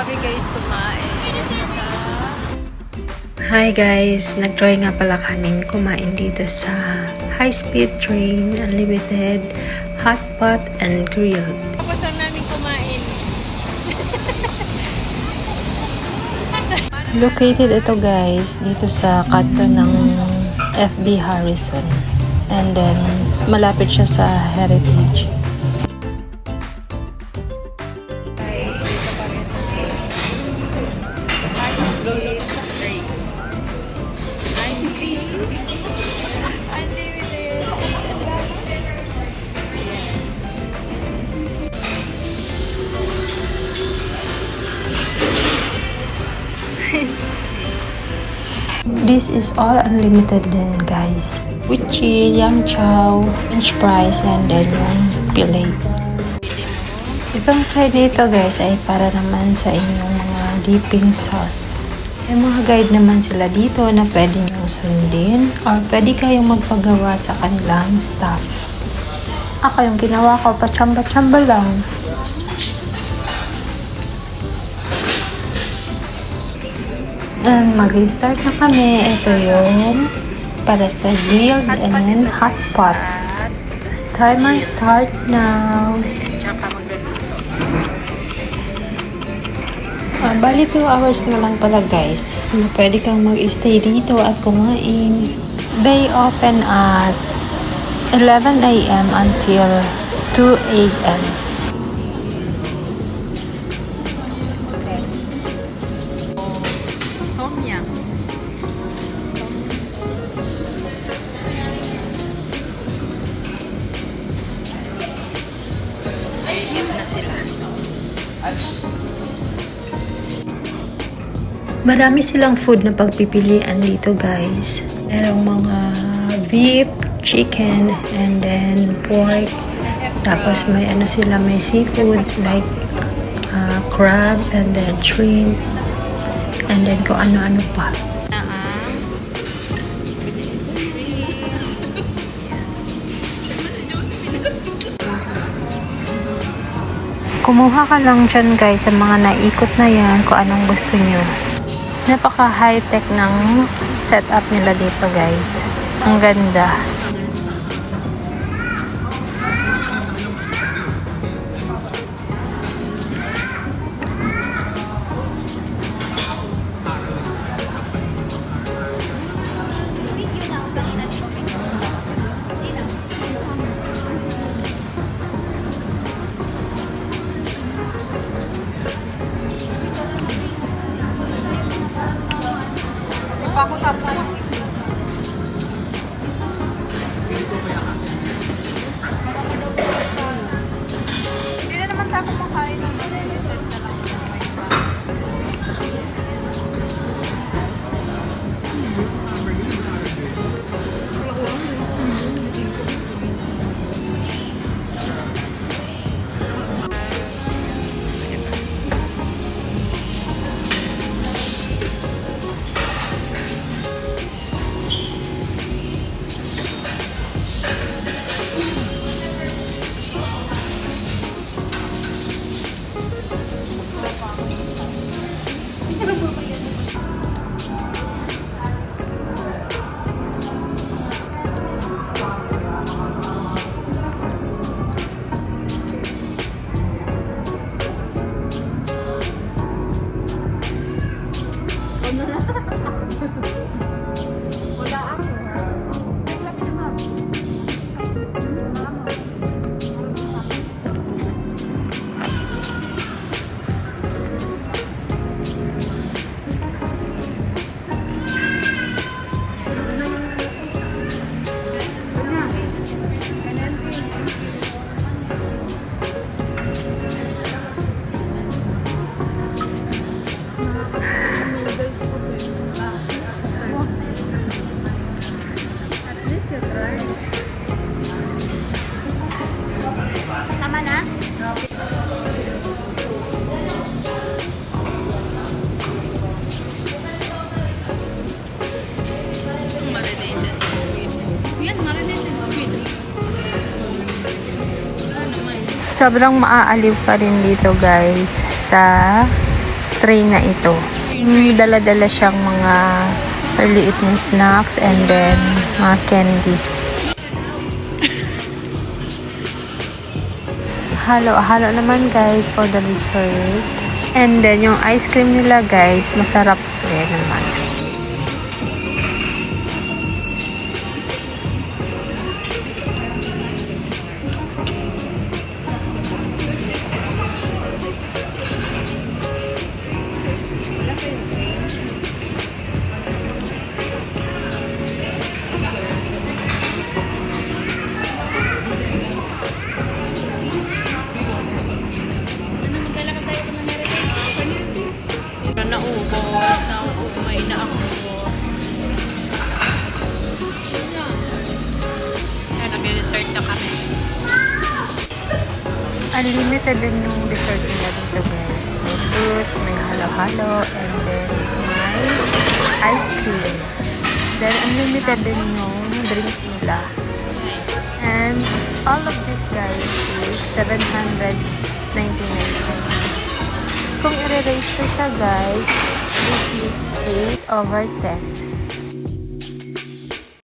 kami guys kumain sa... Hi guys, nag-try nga pala kaming kumain dito sa high-speed train, unlimited, hot pot, and grilled. Tapos ang namin kumain. Located ito guys, dito sa kanto ng FB Harrison. And then, malapit siya sa Heritage. Guys, dito kami sa This is all unlimited din guys. With chill, yang chow, french fries, and then yung fillet. Itong side dito guys ay para naman sa inyong mga dipping sauce. May mga guide naman sila dito na pwede nyo sundin or pwede kayong magpagawa sa kanilang staff. Ako yung ginawa ko, pachamba-chamba lang. And mag-start na kami. Ito yung para sa grilled and hot pot. Timer start now. Bali 2 hours na lang pala guys. Pwede kang mag-stay dito at kumain. They open at 11 a.m. until 2 a.m. Tom Yum. Ayun na sila. Marami silang food na pagpipilian dito guys. Merong mga beef, chicken, and then pork. Tapos may ano sila, may seafood like crab and then shrimp. And then kung ano-ano pa. Kumuha ka lang dyan guys sa mga naikot na yan kung anong gusto nyo. Napaka high-tech ng setup nila dito guys. Ang ganda. Ako tapos. Hindi na naman tayo kumakain ng Sobrang maaaliw pa rin dito guys sa tray na ito. Dala-dala siyang mga maliit na snacks and then mga candies. Halo-halo naman guys for the dessert. And then yung ice cream nila guys, masarap din naman. Nauumay na ako. Kaya nag-dessert na kami. Unlimited din yung dessert nila dito guys. May fruits, may halo-halo, and then may ice cream. Then unlimited din yung drinks nila. And all of this guys is 799. Kung i-rate ko siya guys, this is 8/10.